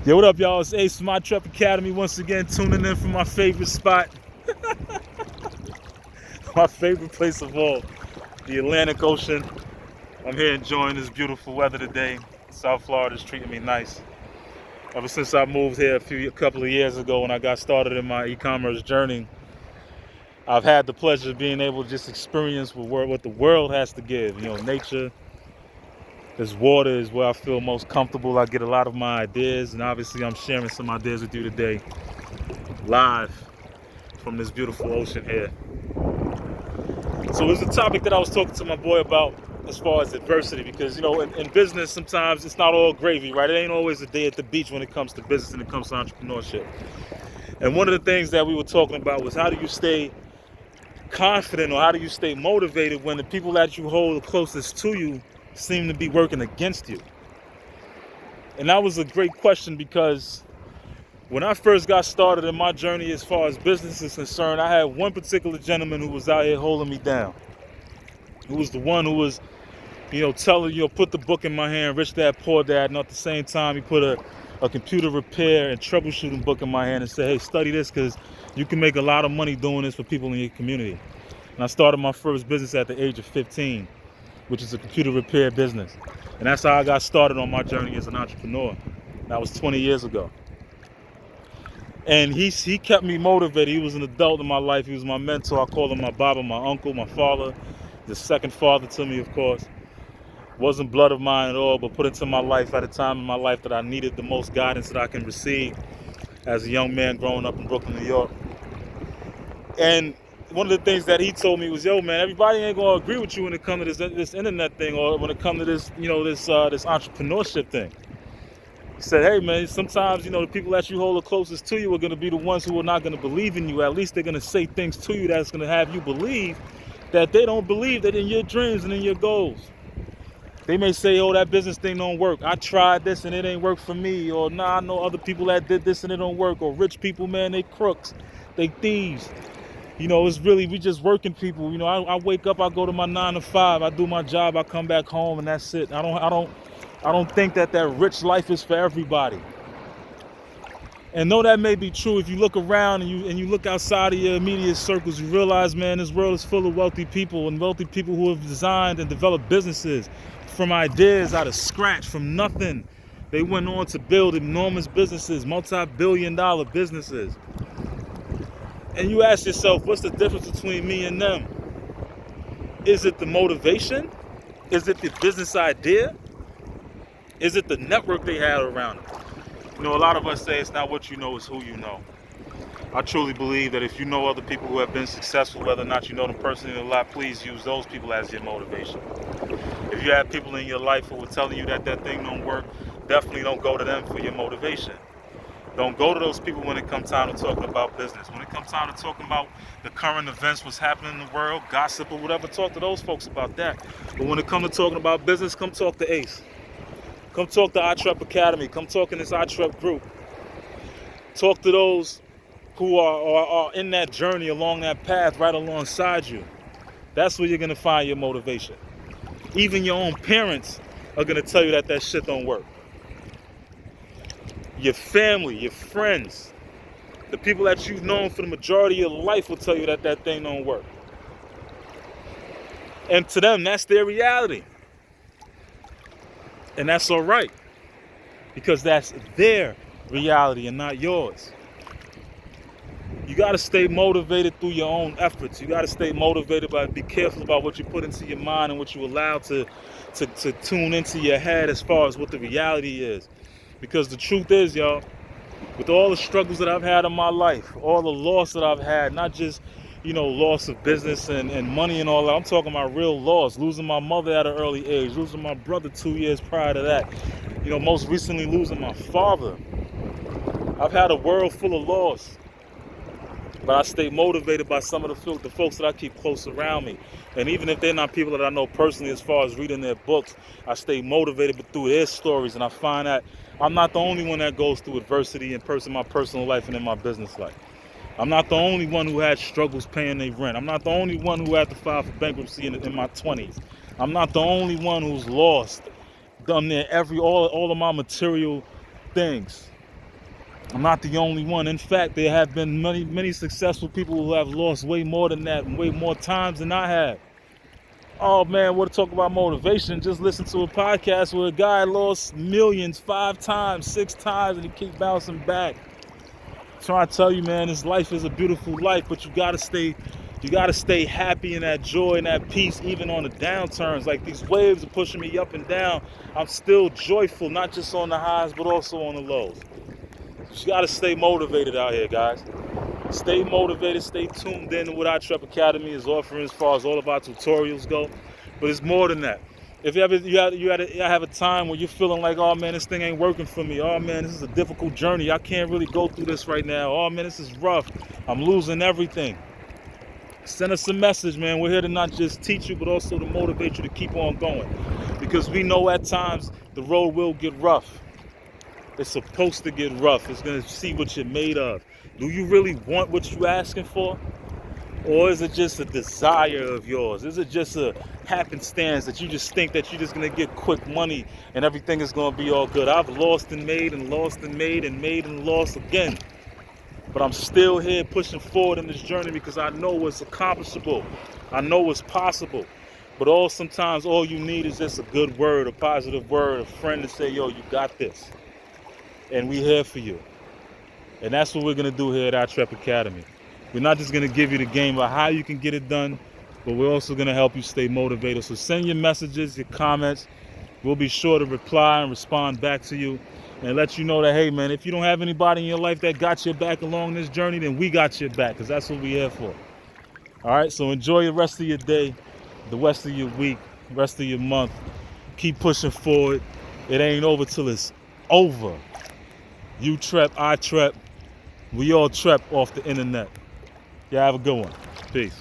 Yo, what up, y'all? It's Ace from iTrep Academy once again, tuning in from my favorite spot. My favorite place of all, the Atlantic Ocean. I'm here enjoying this beautiful weather today. South Florida's treating me nice. Ever since I moved here a couple of years ago when I got started in my e-commerce journey, I've had the pleasure of being able to just experience what the world has to give. You know, nature. This water is where I feel most comfortable. I get a lot of my ideas, and obviously I'm sharing some ideas with you today, live from this beautiful ocean here. So it's a topic that I was talking to my boy about as far as adversity, because, you know, in business, sometimes it's not all gravy, right? It ain't always a day at the beach when it comes to business and it comes to entrepreneurship. And one of the things that we were talking about was, how do you stay confident, or how do you stay motivated when the people that you hold the closest to you seem to be working against you? And that was a great question, because when I first got started in my journey as far as business is concerned, I had one particular gentleman who was out here holding me down. Who was the one who was, telling, put the book in my hand, Rich Dad, Poor Dad, and at the same time he put a computer repair and troubleshooting book in my hand and said, hey, study this, because you can make a lot of money doing this for people in your community. And I started my first business at the age of 15, which is a computer repair business. And that's how I got started on my journey as an entrepreneur. That was 20 years ago. And he kept me motivated. He was an adult in my life. He was my mentor. I call him my Baba, my uncle, my father, the second father to me, of course. Wasn't blood of mine at all, but put into my life at a time in my life that I needed the most guidance that I can receive as a young man growing up in Brooklyn, New York. And one of the things that he told me was, yo, man, everybody ain't gonna agree with you when it comes to this internet thing, or when it comes to this, this entrepreneurship thing. He said, hey, man, sometimes, the people that you hold the closest to you are going to be the ones who are not going to believe in you. At least they're going to say things to you that's going to have you believe that they don't believe that in your dreams and in your goals. They may say, oh, that business thing don't work. I tried this and it ain't work for me. Or, nah, I know other people that did this and it don't work. Or rich people, man, they crooks. They thieves. It's really, we just working people. I wake up, I go to my 9 to 5. I do my job. I come back home and that's it. I don't think that rich life is for everybody. And though that may be true, if you look around and you look outside of your immediate circles, you realize, man, this world is full of wealthy people, and wealthy people who have designed and developed businesses from ideas out of scratch, from nothing. They went on to build enormous businesses, multi-billion-dollar businesses. And you ask yourself, what's the difference between me and them? Is it the motivation? Is it the business idea? Is it the network they had around them? A lot of us say it's not what you know, it's who you know. I truly believe that if you know other people who have been successful, whether or not you know them personally a lot, please use those people as your motivation. If you have people in your life who are telling you that thing don't work, definitely don't go to them for your motivation. Don't go to those people when it comes time to talking about business. When it comes time to talking about the current events, what's happening in the world, gossip or whatever, talk to those folks about that. But when it comes to talking about business, come talk to Ace. Come talk to iTrep Academy. Come talk in this iTrep group. Talk to those who are in that journey, along that path, right alongside you. That's where you're going to find your motivation. Even your own parents are going to tell you that shit don't work. Your family, your friends, the people that you've known for the majority of your life will tell you that thing don't work. And to them, that's their reality. And that's all right, because that's their reality and not yours. You got to stay motivated through your own efforts. You got to stay motivated by, be careful about what you put into your mind and what you allow to tune into your head as far as what the reality is. Because the truth is, y'all, with all the struggles that I've had in my life, all the loss that I've had, not just, loss of business and money and all that. I'm talking about real loss, losing my mother at an early age, losing my brother 2 years prior to that. Most recently losing my father. I've had a world full of loss. But I stay motivated by some of the folks that I keep close around me. And even if they're not people that I know personally as far as reading their books, I stay motivated through their stories. And I find that I'm not the only one that goes through adversity in my personal life and in my business life. I'm not the only one who had struggles paying their rent. I'm not the only one who had to file for bankruptcy in my 20s. I'm not the only one who's lost damn near all of my material things. I'm not the only one. In fact, there have been many successful people who have lost way more than that and way more times than I have. Oh man, what to talk about motivation? Just listen to a podcast where a guy lost millions 5 times, 6 times, and he keeps bouncing back. I'm trying to tell you, man, this life is a beautiful life, but you gotta stay happy in that joy and that peace, even on the downturns. Like these waves are pushing me up and down. I'm still joyful, not just on the highs, but also on the lows. You gotta stay motivated out here, guys. Stay motivated, stay tuned in to what iTrep Academy is offering as far as all of our tutorials go. But it's more than that. If you have a time where you're feeling like, oh man, this thing ain't working for me. Oh man, this is a difficult journey. I can't really go through this right now. Oh man, this is rough. I'm losing everything. Send us a message, man. We're here to not just teach you, but also to motivate you to keep on going. Because we know at times the road will get rough. It's supposed to get rough. It's going to see what you're made of. Do you really want what you're asking for? Or is it just a desire of yours? Is it just a happenstance that you just think that you're just going to get quick money and everything is going to be all good? I've lost and made and lost and made and made and lost again. But I'm still here pushing forward in this journey because I know it's accomplishable. I know it's possible. But sometimes all you need is just a good word, a positive word, a friend to say, yo, you got this. And we're here for you. And that's what we're going to do here at iTrep Academy. We're not just going to give you the game of how you can get it done, but we're also going to help you stay motivated. So send your messages, your comments. We'll be sure to reply and respond back to you and let you know that, hey, man, if you don't have anybody in your life that got your back along this journey, then we got your back, because that's what we're here for. All right, so enjoy the rest of your day, the rest of your week, the rest of your month. Keep pushing forward. It ain't over till it's over. You trep, I trep. We all trep off the internet. Y'all have a good one. Peace.